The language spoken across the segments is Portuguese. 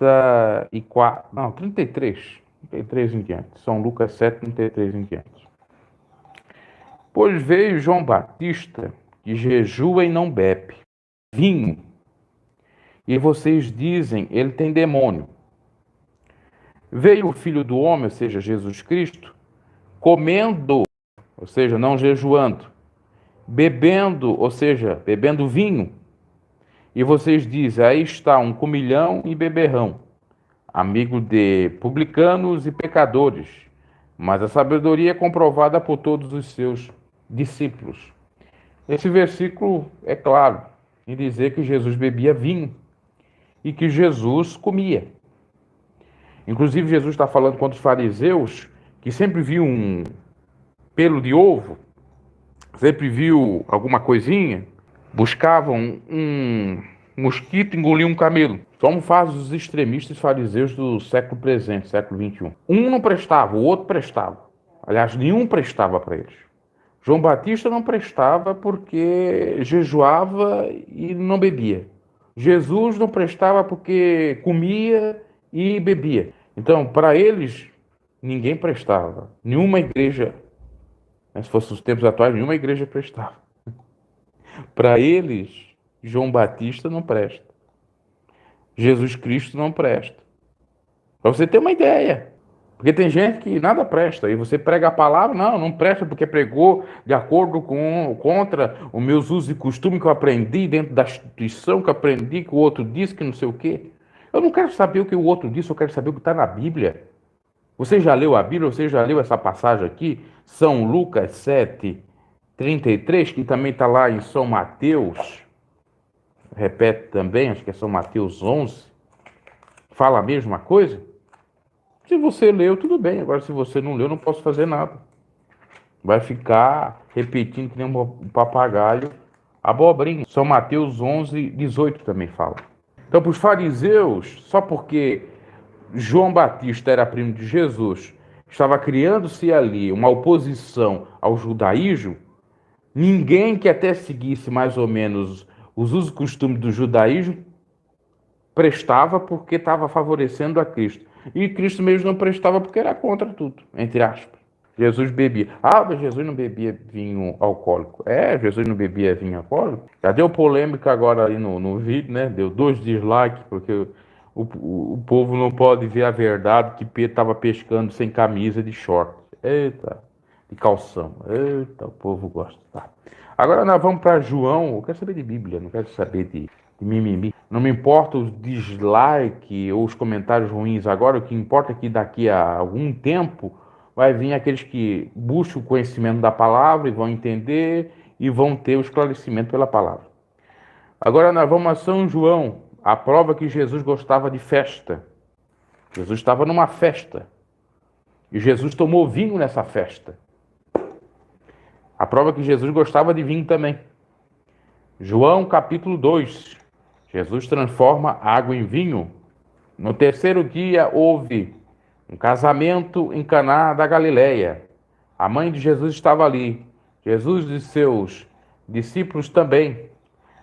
34, não, 33 em diante. São Lucas 7, 33 em diante. Pois veio João Batista, que jejua e não bebe vinho, e vocês dizem, ele tem demônio. Veio o Filho do Homem, ou seja, Jesus Cristo, comendo, ou seja, não jejuando, bebendo, ou seja, bebendo vinho. E vocês dizem, aí está um comilhão e beberrão, amigo de publicanos e pecadores, mas a sabedoria é comprovada por todos os seus discípulos. Esse versículo é claro em dizer que Jesus bebia vinho e que Jesus comia. Inclusive, Jesus está falando contra os fariseus, que sempre viu um pelo de ovo, sempre viu alguma coisinha, buscavam um mosquito engolir um camelo. Como fazem os extremistas fariseus do século presente, século XXI. Um não prestava, o outro prestava. Aliás, nenhum prestava para eles. João Batista não prestava porque jejuava e não bebia. Jesus não prestava porque comia e bebia. Então, para eles, ninguém prestava. Nenhuma igreja, se fosse os tempos atuais, nenhuma igreja prestava. Para eles, João Batista não presta. Jesus Cristo não presta. Para você ter uma ideia. Porque tem gente que nada presta. E você prega a palavra, não presta porque pregou de acordo contra os meus usos e costumes que eu aprendi dentro da instituição, que eu aprendi, que o outro disse, que não sei o quê. Eu não quero saber o que o outro disse, eu quero saber o que está na Bíblia. Você já leu a Bíblia? Você já leu essa passagem aqui? São Lucas 7, 33, que também está lá em São Mateus. Repete também, acho que é São Mateus 11. Fala a mesma coisa? Se você leu, tudo bem. Agora, se você não leu, não posso fazer nada. Vai ficar repetindo que nem um papagaio abobrinha. São Mateus 11, 18 também fala. Então, para os fariseus, só porque João Batista era primo de Jesus, estava criando-se ali uma oposição ao judaísmo, ninguém que até seguisse mais ou menos os usos e costumes do judaísmo prestava porque estava favorecendo a Cristo. E Cristo mesmo não prestava porque era contra tudo, entre aspas. Jesus bebia. Ah, mas Jesus não bebia vinho alcoólico. Jesus não bebia vinho alcoólico. Já deu polêmica agora ali no vídeo, né? Deu 2 dislikes, porque o povo não pode ver a verdade que Pedro estava pescando sem camisa de short. Eita, de calção. Eita, o povo gosta. Tá. Agora nós vamos para João. Eu quero saber de Bíblia, não quero saber de mimimi. Não me importa os dislikes ou os comentários ruins agora. O que importa é que daqui a algum tempo vai vir aqueles que buscam o conhecimento da palavra e vão entender e vão ter o esclarecimento pela palavra. Agora nós vamos a São João, a prova que Jesus gostava de festa. Jesus estava numa festa e Jesus tomou vinho nessa festa. A prova que Jesus gostava de vinho também. João capítulo 2. Jesus transforma água em vinho. No terceiro dia houve um casamento em Caná da Galileia. A mãe de Jesus estava ali. Jesus e seus discípulos também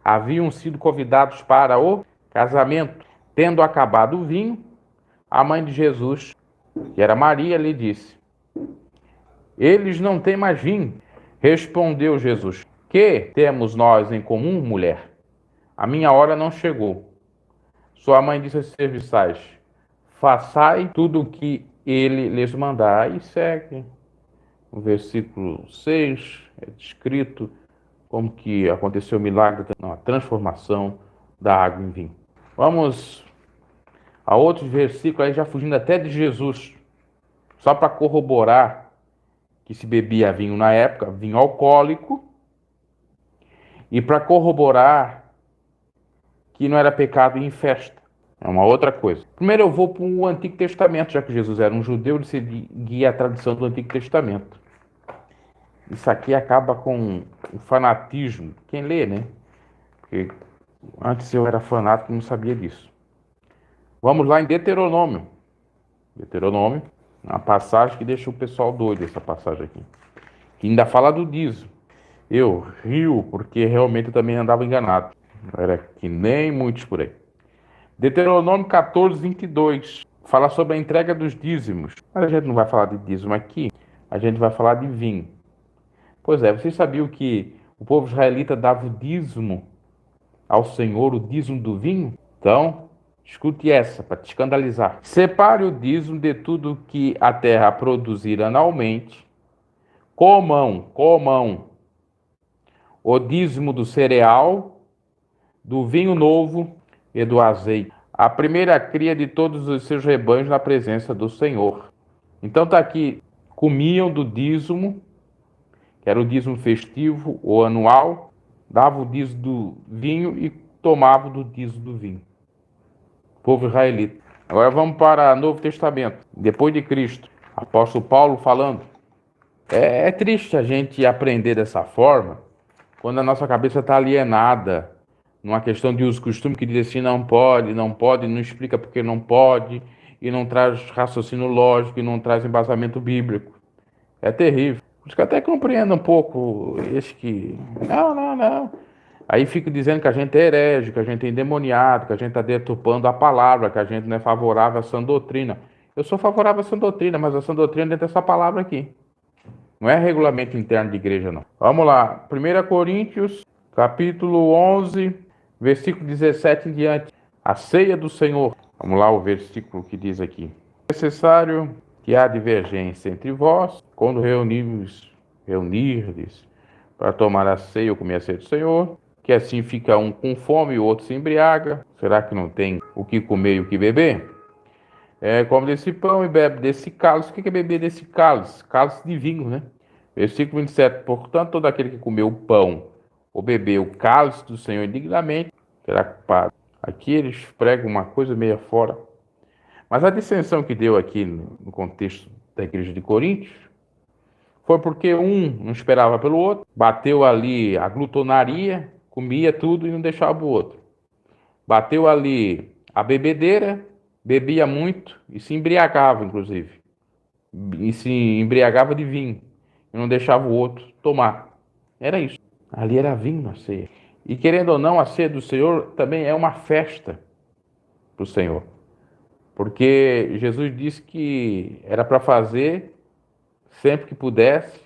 haviam sido convidados para o casamento. Tendo acabado o vinho, a mãe de Jesus, que era Maria, lhe disse: eles não têm mais vinho. Respondeu Jesus: que temos nós em comum, mulher? A minha hora não chegou. Sua mãe disse aos serviçais: façai tudo o que ele lhes mandar. E segue. No versículo 6 é descrito como que aconteceu o milagre, a transformação da água em vinho. Vamos a outros versículos, aí já fugindo até de Jesus, só para corroborar que se bebia vinho na época, vinho alcoólico, e para corroborar que não era pecado em festa. É uma outra coisa. Primeiro eu vou para o Antigo Testamento, já que Jesus era um judeu, ele seguia a tradição do Antigo Testamento. Isso aqui acaba com o fanatismo. Quem lê, né? Porque antes eu era fanático e não sabia disso. Vamos lá em Deuteronômio. Deuteronômio, uma passagem que deixa o pessoal doido, essa passagem aqui. Que ainda fala do dízimo. Eu rio porque realmente eu também andava enganado. Não era que nem muitos por aí. Deuteronômio 14, 22, fala sobre a entrega dos dízimos. Mas a gente não vai falar de dízimo aqui, a gente vai falar de vinho. Pois é, vocês sabiam que o povo israelita dava o dízimo ao Senhor, o dízimo do vinho? Então, escute essa para te escandalizar. Separe o dízimo de tudo que a terra produzir anualmente. Comam o dízimo do cereal, do vinho novo e do azeite. A primeira cria de todos os seus rebanhos na presença do Senhor. Então está aqui, comiam do dízimo, que era o dízimo festivo ou anual, dava o dízimo do vinho e tomava do dízimo do vinho. Povo israelita. Agora vamos para o Novo Testamento, depois de Cristo. Apóstolo Paulo falando. É triste a gente aprender dessa forma, quando a nossa cabeça está alienada numa questão de uso e costume que diz assim, não pode, não explica porque não pode, e não traz raciocínio lógico, e não traz embasamento bíblico. É terrível. Por isso que eu até compreendo um pouco esse que... Não. Aí fica dizendo que a gente é herege, que a gente é endemoniado, que a gente está deturpando a palavra, que a gente não é favorável à sã doutrina. Eu sou favorável à sã doutrina, mas a sã doutrina dentro dessa palavra aqui. Não é regulamento interno de igreja, não. Vamos lá. 1 Coríntios, capítulo 11, versículo 17 em diante. A ceia do Senhor. Vamos lá o versículo que diz aqui. É necessário que há divergência entre vós, quando reunirdes para tomar a ceia ou comer a ceia do Senhor, que assim fica um com fome e o outro se embriaga. Será que não tem o que comer e o que beber? Come desse pão e bebe desse cálice. O que é beber desse cálice? Cálice de vinho, né? Versículo 27. Portanto, todo aquele que comeu o pão ou bebeu o cálice do Senhor indignamente será culpado. Aqui eles pregam uma coisa meio fora. Mas a dissensão que deu aqui no contexto da igreja de Coríntios foi porque um não esperava pelo outro, bateu ali a glutonaria, comia tudo e não deixava o outro. Bateu ali a bebedeira, bebia muito e se embriagava, inclusive. E se embriagava de vinho e não deixava o outro tomar. Era isso. Ali era vinho a ceia. E querendo ou não, a ceia do Senhor também é uma festa para o Senhor. Porque Jesus disse que era para fazer sempre que pudesse,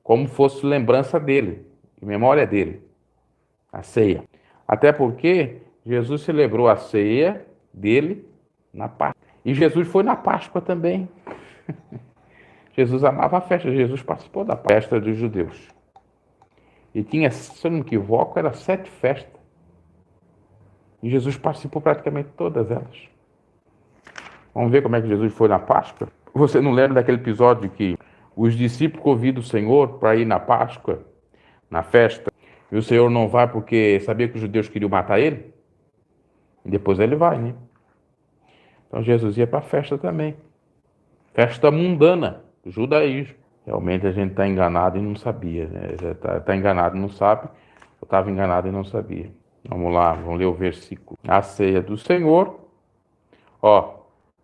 como fosse lembrança dele, em memória dele, a ceia. Até porque Jesus celebrou a ceia dele na Páscoa. E Jesus foi na Páscoa também. Jesus amava a festa, Jesus participou da festa dos judeus. E tinha, se eu não me equivoco, era 7 festas. E Jesus participou praticamente todas elas. Vamos ver como é que Jesus foi na Páscoa? Você não lembra daquele episódio que os discípulos convidam o Senhor para ir na Páscoa, na festa, e o Senhor não vai porque sabia que os judeus queriam matar ele? E depois ele vai, né? Então Jesus ia para a festa também. Festa mundana, judaísmo. Realmente a gente está enganado e não sabia, né? Está enganado e não sabe, eu estava enganado e não sabia. Vamos lá, vamos ler o versículo. A ceia do Senhor.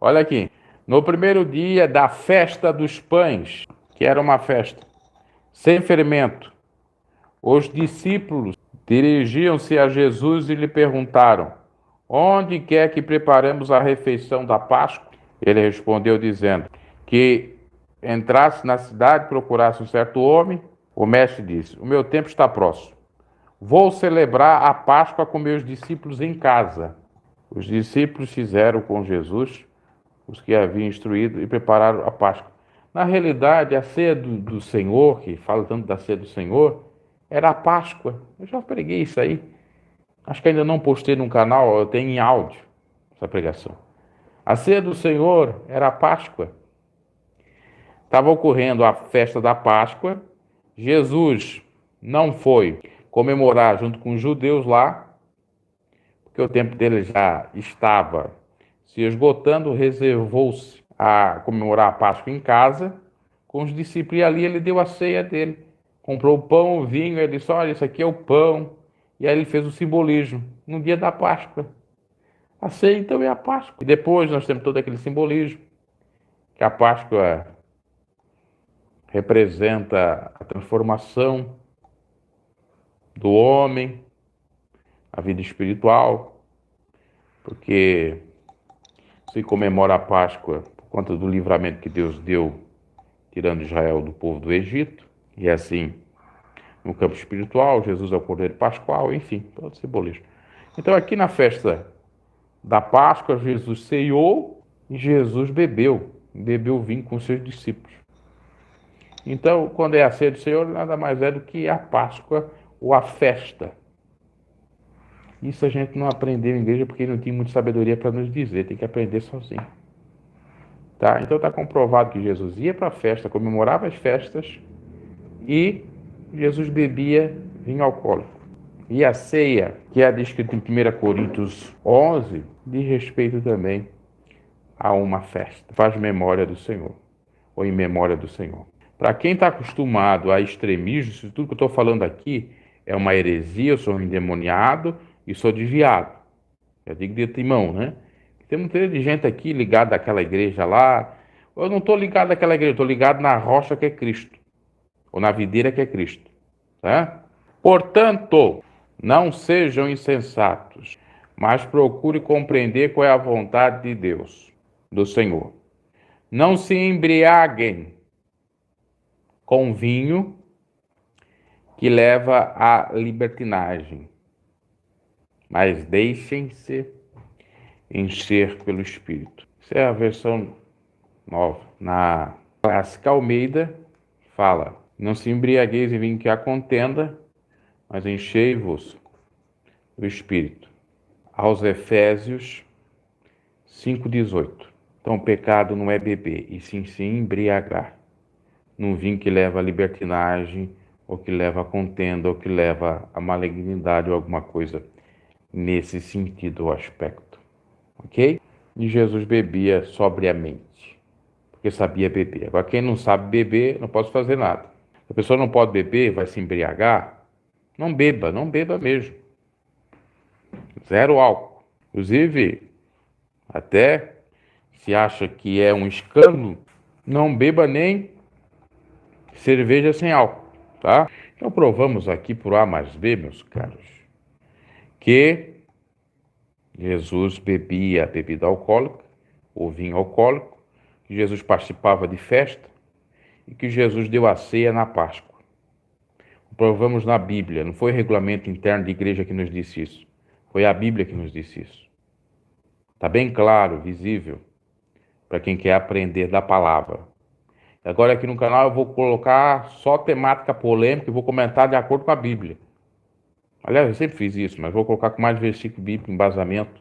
Olha aqui. No primeiro dia da festa dos pães, que era uma festa sem fermento, os discípulos dirigiam-se a Jesus e lhe perguntaram: onde quer que preparemos a refeição da Páscoa? Ele respondeu dizendo que entrasse na cidade, procurasse um certo homem. O mestre disse: o meu tempo está próximo. Vou celebrar a Páscoa com meus discípulos em casa. Os discípulos fizeram com Jesus os que haviam instruído e prepararam a Páscoa. Na realidade, a ceia do Senhor, que fala tanto da ceia do Senhor, era a Páscoa. Eu já preguei isso aí. Acho que ainda não postei no canal, eu tenho em áudio essa pregação. A ceia do Senhor era a Páscoa. Estava ocorrendo a festa da Páscoa. Jesus não foi comemorar junto com os judeus lá, porque o tempo dele já estava se esgotando, reservou-se a comemorar a Páscoa em casa com os discípulos. E ali ele deu a ceia dele. Comprou o pão, o vinho, ele disse: olha, isso aqui é o pão. E aí ele fez o simbolismo no dia da Páscoa. A ceia então é a Páscoa. E depois nós temos todo aquele simbolismo, que a Páscoa representa a transformação do homem, a vida espiritual. porque se comemora a Páscoa por conta do livramento que Deus deu, tirando Israel do povo do Egito, e assim, no campo espiritual, Jesus é o Cordeiro Pascual, enfim, todo simbolismo. Então, aqui na festa da Páscoa, Jesus ceiou e Jesus bebeu vinho com seus discípulos. Então, quando é a ceia do Senhor, nada mais é do que a Páscoa ou a festa. Isso a gente não aprendeu em igreja porque não tinha muita sabedoria para nos dizer, tem que aprender sozinho. Tá? Então está comprovado que Jesus ia para a festa, comemorava as festas e Jesus bebia vinho alcoólico. E a ceia, que é descrita em 1 Coríntios 11, diz respeito também a uma festa. Faz memória do Senhor, ou em memória do Senhor. Para quem está acostumado a extremismo, isso tudo que eu estou falando aqui é uma heresia, eu sou um endemoniado e sou desviado. Eu digo de timão, né? Tem muita gente aqui ligada àquela igreja lá. Eu não estou ligado àquela igreja, estou ligado na rocha que é Cristo, ou na videira que é Cristo. Tá? Portanto, não sejam insensatos, mas procure compreender qual é a vontade de Deus, do Senhor. Não se embriaguem com vinho que leva à libertinagem, mas deixem-se encher pelo Espírito. Essa é a versão nova. Na Clássica Almeida, fala: não se embriagueis em vinho que há contenda, mas enchei-vos do Espírito. Aos Efésios 5,18. Então, o pecado não é beber, e sim se embriagar num vinho que leva à libertinagem, ou que leva à contenda, ou que leva à malignidade, ou alguma coisa nesse sentido ou aspecto. Ok? E Jesus bebia sobriamente, porque sabia beber. Agora, quem não sabe beber, não pode fazer nada. Se a pessoa não pode beber, vai se embriagar, não beba mesmo. Zero álcool. Inclusive, até se acha que é um escândalo, não beba nem cerveja sem álcool, tá? Então provamos aqui por A mais B, meus caros, que Jesus bebia a bebida alcoólica, ou vinho alcoólico, que Jesus participava de festa e que Jesus deu a ceia na Páscoa. Provamos na Bíblia, não foi regulamento interno de igreja que nos disse isso, foi a Bíblia que nos disse isso. Está bem claro, visível, para quem quer aprender da palavra. Agora aqui no canal eu vou colocar só temática polêmica e vou comentar de acordo com a Bíblia. Aliás, eu sempre fiz isso, mas vou colocar com mais versículo bíblico, embasamento.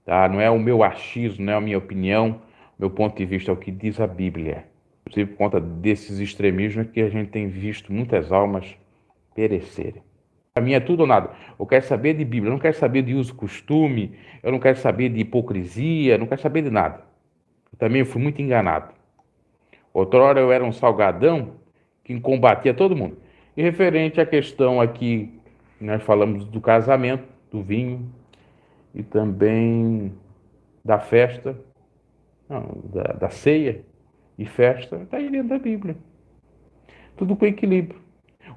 Tá? Não é o meu achismo, não é a minha opinião, meu ponto de vista é o que diz a Bíblia. Inclusive por conta desses extremismos que a gente tem visto muitas almas perecerem. Para mim é tudo ou nada. Eu quero saber de Bíblia, eu não quero saber de uso e costume, eu não quero saber de hipocrisia, eu não quero saber de nada. Eu também fui muito enganado. Outrora eu era um salgadão que combatia todo mundo. E referente à questão aqui, nós falamos do casamento, do vinho e também da festa, não, da ceia e festa, está aí dentro da Bíblia. Tudo com equilíbrio.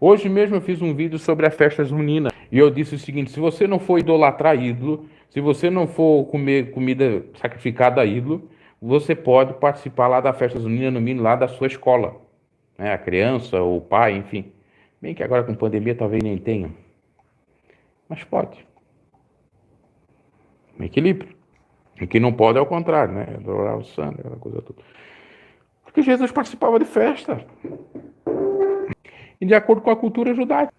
Hoje mesmo eu fiz um vídeo sobre a festa junina e eu disse o seguinte: se você não for idolatrar ídolo, se você não for comer comida sacrificada a ídolo, você pode participar lá da festa junina, no mínimo lá da sua escola, né? A criança ou o pai, enfim. Bem que agora com pandemia talvez nem tenha, mas pode. Equilíbrio. O que não pode é o contrário, né? Adorar o sangue, aquela coisa toda. Porque Jesus participava de festa. E de acordo com a cultura judaica.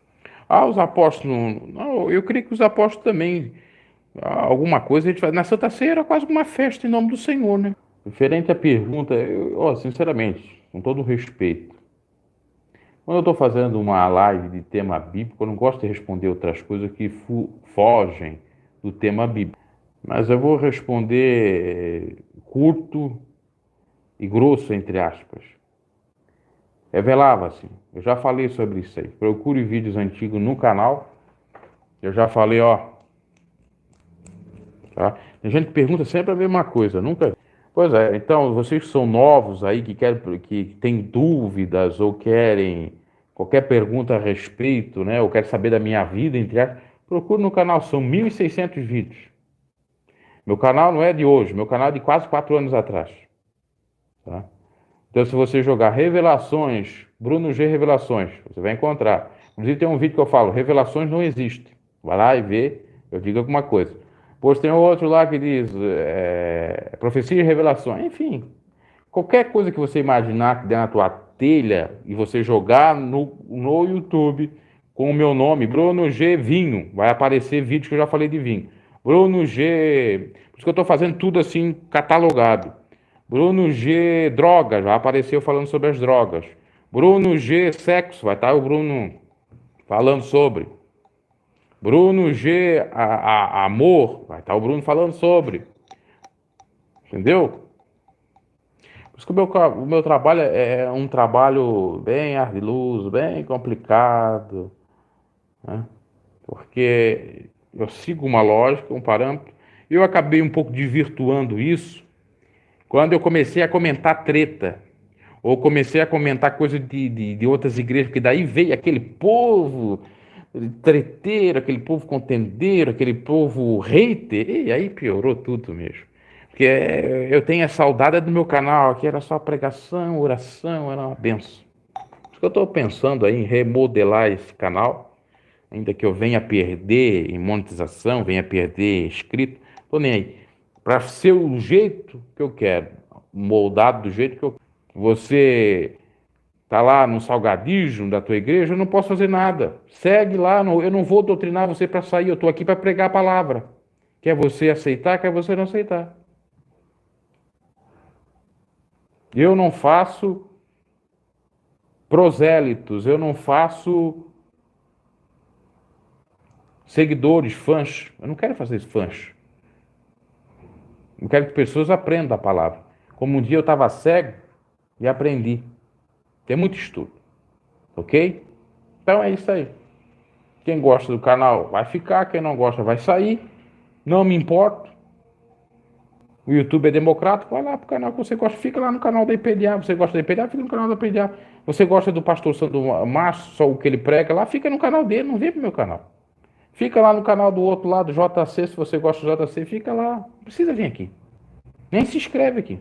Ah, os apóstolos. Não, eu creio que os apóstolos também. Alguma coisa a gente faz. Na Santa Ceia era quase uma festa em nome do Senhor, né? Diferente a pergunta, sinceramente, com todo o respeito, quando eu estou fazendo uma live de tema bíblico, eu não gosto de responder outras coisas que fogem do tema bíblico. Mas eu vou responder curto e grosso, entre aspas. Revelava-se. Eu já falei sobre isso aí. Procure vídeos antigos no canal. Eu já falei, ó. Tá? Tem gente que pergunta sempre a mesma coisa, nunca. Pois é, então vocês que são novos aí, que têm dúvidas ou querem qualquer pergunta a respeito, né? Ou querem saber da minha vida, entre aspas, procure no canal, são 1.600 vídeos. Meu canal não é de hoje, meu canal é de quase 4 anos atrás. Tá? Então, se você jogar Revelações, Bruno G Revelações, você vai encontrar. Inclusive, tem um vídeo que eu falo, Revelações não existe. Vai lá e vê, eu digo alguma coisa. Depois tem outro lá que diz Profecia e Revelações. Enfim, qualquer coisa que você imaginar que der na tua telha e você jogar no YouTube com o meu nome, Bruno G Vinho, vai aparecer vídeo que eu já falei de vinho. Bruno G. Por isso que eu estou fazendo tudo assim catalogado. Bruno G drogas, vai aparecer eu falando sobre as drogas. Bruno G sexo, vai estar o Bruno falando sobre. Bruno G amor, vai estar o Bruno falando sobre. Entendeu? Por isso que o meu trabalho é um trabalho bem ardiloso, bem complicado, né? Porque eu sigo uma lógica, um parâmetro. Eu acabei um pouco desvirtuando isso quando eu comecei a comentar treta, ou comecei a comentar coisa de outras igrejas, porque daí veio aquele povo treteiro, aquele povo contendeiro, aquele povo hater, e aí piorou tudo mesmo. Porque eu tenho a saudade do meu canal, que era só pregação, oração, era uma benção. Por isso que eu estou pensando aí em remodelar esse canal, ainda que eu venha perder em monetização, venha perder inscrito, tô nem aí. Para ser o jeito que eu quero, moldado do jeito que eu quero. Você tá lá no salgadismo da tua igreja, eu não posso fazer nada. Segue lá, eu não vou doutrinar você para sair, eu estou aqui para pregar a palavra. Quer você aceitar, quer você não aceitar. Eu não faço prosélitos, eu não faço seguidores, fãs. Eu não quero fazer fãs. Eu quero que pessoas aprendam a palavra. Como um dia eu estava cego e aprendi. Tem muito estudo. Ok? Então é isso aí. Quem gosta do canal vai ficar, quem não gosta vai sair. Não me importo. O YouTube é democrático, vai lá pro canal que você gosta, fica lá no canal da IPDA. Você gosta da IPDA, fica no canal da IPDA. Você gosta do pastor Santo Márcio, só o que ele prega lá, fica no canal dele, não vem pro meu canal. Fica lá no canal do outro lado, JC, se você gosta do JC, fica lá. Não precisa vir aqui. Nem se inscreve aqui.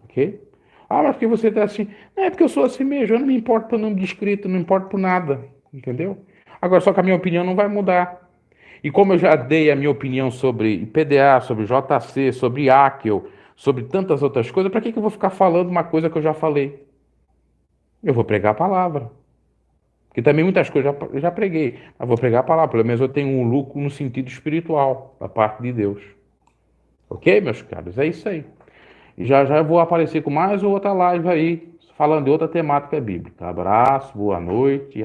Ok? Ah, mas porque você tá assim. Não, é porque eu sou assim mesmo, eu não me importo pelo número de inscrito, não me importo por nada. Entendeu? Agora, só que a minha opinião não vai mudar. E como eu já dei a minha opinião sobre IPDA, sobre JC, sobre Akel, sobre tantas outras coisas, para que eu vou ficar falando uma coisa que eu já falei? Eu vou pregar a palavra. Porque também muitas coisas eu já preguei, mas vou pregar a palavra. Pelo menos eu tenho um lucro no sentido espiritual, da parte de Deus. Ok, meus caros? É isso aí. E já já eu vou aparecer com mais outra live aí, falando de outra temática bíblica. Abraço, boa noite.